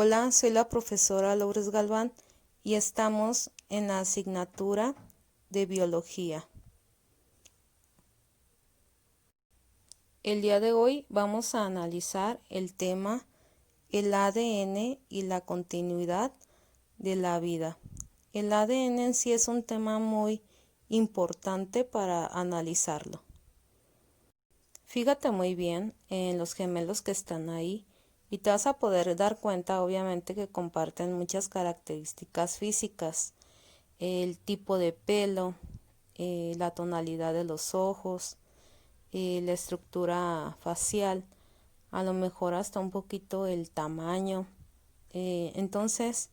Hola, soy la profesora Lourdes Galván y estamos en la asignatura de biología. El día de hoy vamos a analizar el tema el ADN y la continuidad de la vida. El ADN en sí es un tema muy importante para analizarlo. Fíjate muy bien en los gemelos que están ahí y te vas a poder dar cuenta obviamente que comparten muchas características físicas, el tipo de pelo, la tonalidad de los ojos, la estructura facial, a lo mejor hasta un poquito el tamaño. Entonces,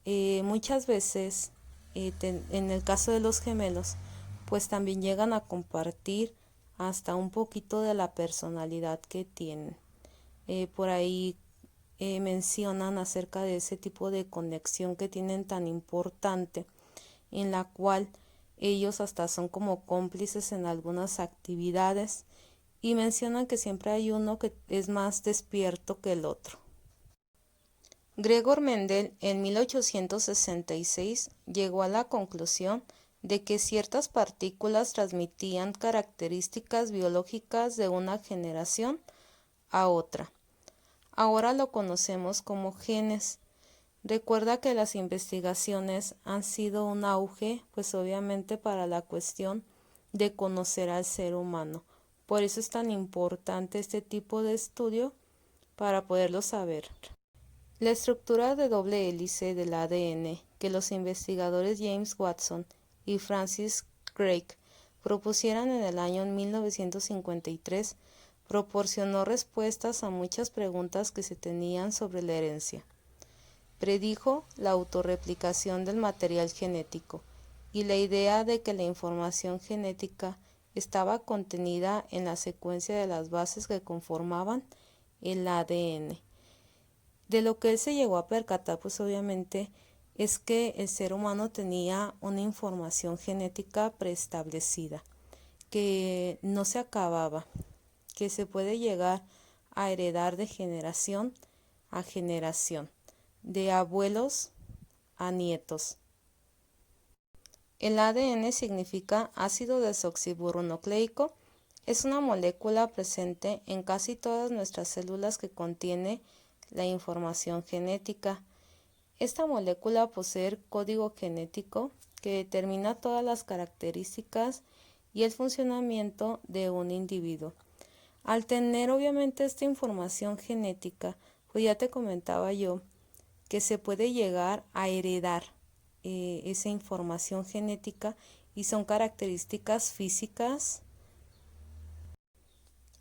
muchas veces, en el caso de los gemelos, pues también llegan a compartir hasta un poquito de la personalidad que tienen. Por ahí mencionan acerca de ese tipo de conexión que tienen tan importante, en la cual ellos hasta son como cómplices en algunas actividades y mencionan que siempre hay uno que es más despierto que el otro. Gregor Mendel en 1866 llegó a la conclusión de que ciertas partículas transmitían características biológicas de una generación a otra. Ahora lo conocemos como genes. Recuerda que las investigaciones han sido un auge, pues obviamente para la cuestión de conocer al ser humano. Por eso es tan importante este tipo de estudio para poderlo saber. La estructura de doble hélice del ADN que los investigadores James Watson y Francis Crick propusieron en el año 1953 proporcionó respuestas a muchas preguntas que se tenían sobre la herencia. Predijo la autorreplicación del material genético y la idea de que la información genética estaba contenida en la secuencia de las bases que conformaban el ADN. De lo que él se llegó a percatar, pues obviamente, es que el ser humano tenía una información genética preestablecida, que no se acababa, que se puede llegar a heredar de generación a generación, de abuelos a nietos. El ADN significa ácido desoxirribonucleico. Es una molécula presente en casi todas nuestras células que contiene la información genética. Esta molécula posee código genético que determina todas las características y el funcionamiento de un individuo. Al tener obviamente esta información genética, pues ya te comentaba yo que se puede llegar a heredar esa información genética y son características físicas.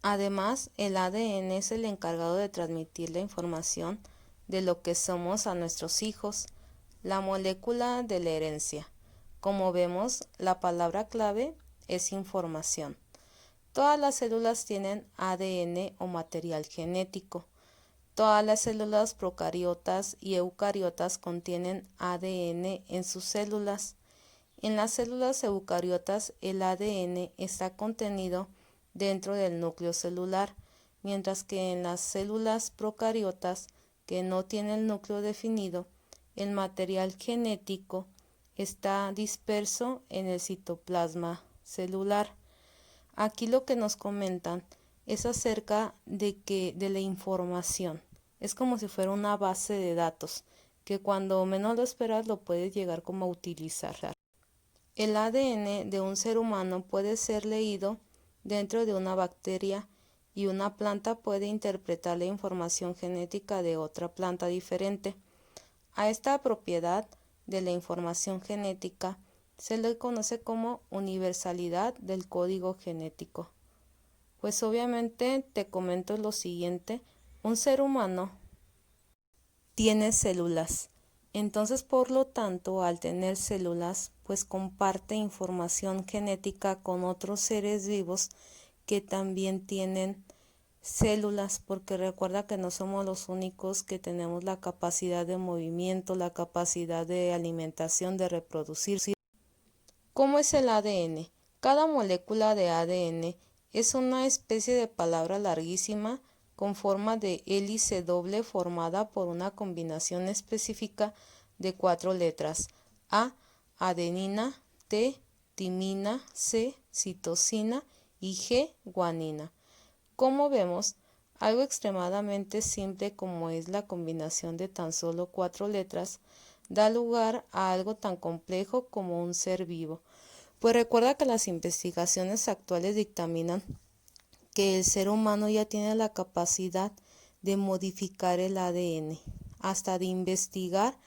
Además, el ADN es el encargado de transmitir la información de lo que somos a nuestros hijos, la molécula de la herencia. Como vemos, la palabra clave es información. Todas las células tienen ADN o material genético. Todas las células procariotas y eucariotas contienen ADN en sus células. En las células eucariotas el ADN está contenido dentro del núcleo celular, mientras que en las células procariotas que no tienen el núcleo definido, el material genético está disperso en el citoplasma celular. Aquí lo que nos comentan es acerca de la información. Es como si fuera una base de datos que cuando menos lo esperas lo puedes llegar como a utilizar. El ADN de un ser humano puede ser leído dentro de una bacteria y una planta puede interpretar la información genética de otra planta diferente. A esta propiedad de la información genética se le conoce como universalidad del código genético. Pues obviamente te comento lo siguiente, un ser humano tiene células, entonces por lo tanto al tener células pues comparte información genética con otros seres vivos que también tienen células, porque recuerda que no somos los únicos que tenemos la capacidad de movimiento, la capacidad de alimentación, de reproducirse. ¿Cómo es el ADN? Cada molécula de ADN es una especie de palabra larguísima con forma de hélice doble formada por una combinación específica de 4 letras: A, adenina; T, timina; C, citosina y G, guanina. Como vemos, algo extremadamente simple como es la combinación de tan solo 4 letras da lugar a algo tan complejo como un ser vivo. Pues recuerda que las investigaciones actuales dictaminan que el ser humano ya tiene la capacidad de modificar el ADN, hasta de investigar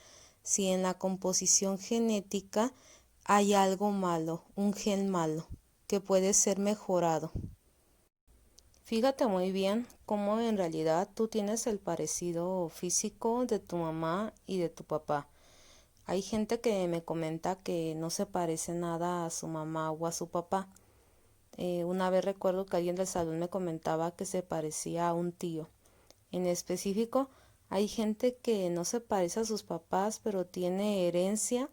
si en la composición genética hay algo malo, un gen malo, que puede ser mejorado. Fíjate muy bien cómo en realidad tú tienes el parecido físico de tu mamá y de tu papá. Hay gente que me comenta que no se parece nada a su mamá o a su papá. Una vez recuerdo que alguien del salón me comentaba que se parecía a un tío. En específico, hay gente que no se parece a sus papás, pero tiene herencia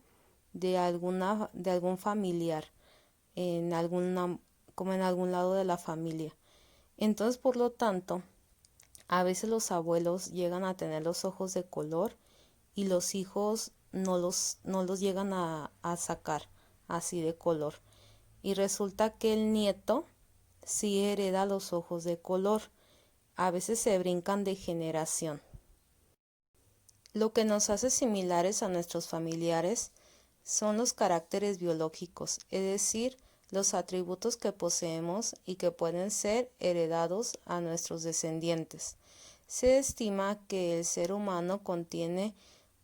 de algún familiar, como en algún lado de la familia. Entonces, por lo tanto, a veces los abuelos llegan a tener los ojos de color y los hijos no los llegan a sacar así de color. Y resulta que el nieto sí hereda los ojos de color. A veces se brincan de generación. Lo que nos hace similares a nuestros familiares son los caracteres biológicos, es decir, los atributos que poseemos y que pueden ser heredados a nuestros descendientes. Se estima que el ser humano contiene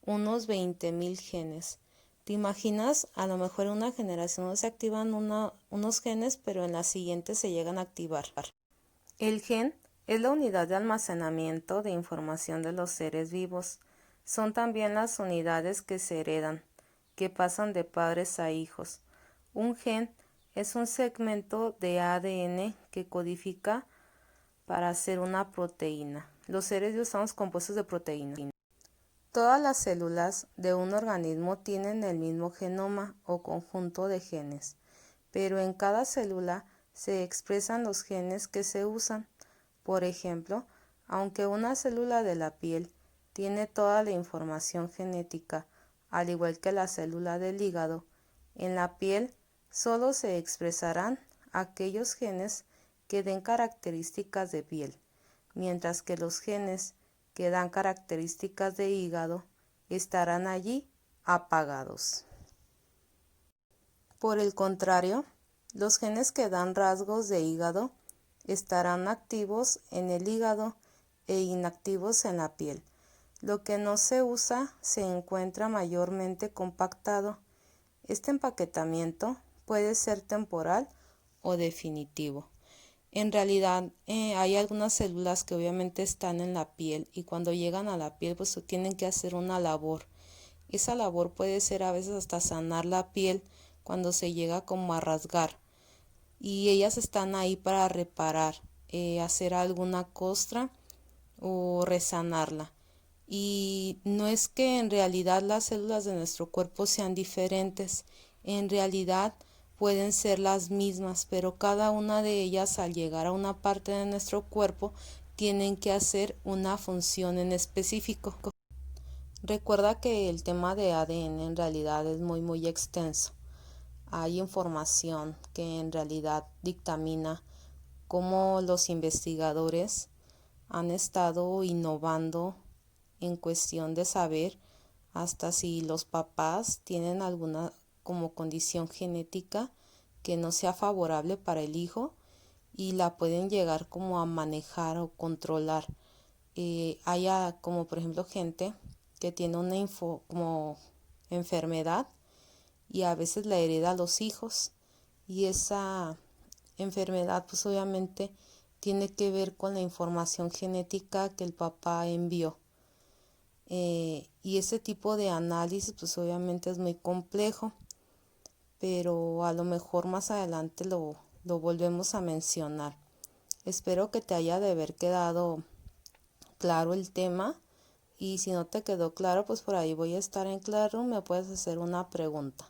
unos 20,000 genes. ¿Te imaginas? A lo mejor en una generación no se activan unos genes, pero en la siguiente se llegan a activar. El gen es la unidad de almacenamiento de información de los seres vivos. Son también las unidades que se heredan, que pasan de padres a hijos. Un gen es un segmento de ADN que codifica para hacer una proteína. Los seres vivos estamos compuestos de proteínas. Todas las células de un organismo tienen el mismo genoma o conjunto de genes, pero en cada célula se expresan los genes que se usan. Por ejemplo, aunque una célula de la piel tiene toda la información genética, al igual que la célula del hígado, en la piel solo se expresarán aquellos genes que den características de piel, mientras que los genes que dan características de hígado estarán allí apagados. Por el contrario, los genes que dan rasgos de hígado estarán activos en el hígado e inactivos en la piel. Lo que no se usa se encuentra mayormente compactado. Este empaquetamiento puede ser temporal o definitivo. En realidad hay algunas células que obviamente están en la piel y cuando llegan a la piel pues tienen que hacer una labor. Esa labor puede ser a veces hasta sanar la piel cuando se llega como a rasgar y ellas están ahí para reparar, hacer alguna costra o resanarla. Y no es que en realidad las células de nuestro cuerpo sean diferentes, en realidad pueden ser las mismas, pero cada una de ellas al llegar a una parte de nuestro cuerpo tienen que hacer una función en específico. Recuerda que el tema de ADN en realidad es muy extenso. Hay información que en realidad dictamina cómo los investigadores han estado innovando en cuestión de saber hasta si los papás tienen alguna como condición genética que no sea favorable para el hijo y la pueden llegar como a manejar o controlar. Haya como por ejemplo gente que tiene una como enfermedad y a veces la hereda a los hijos y esa enfermedad pues obviamente tiene que ver con la información genética que el papá envió. Y ese tipo de análisis pues obviamente es muy complejo, pero a lo mejor más adelante lo volvemos a mencionar. Espero que te haya de haber quedado claro el tema y si no te quedó claro pues por ahí voy a estar en Classroom, me puedes hacer una pregunta.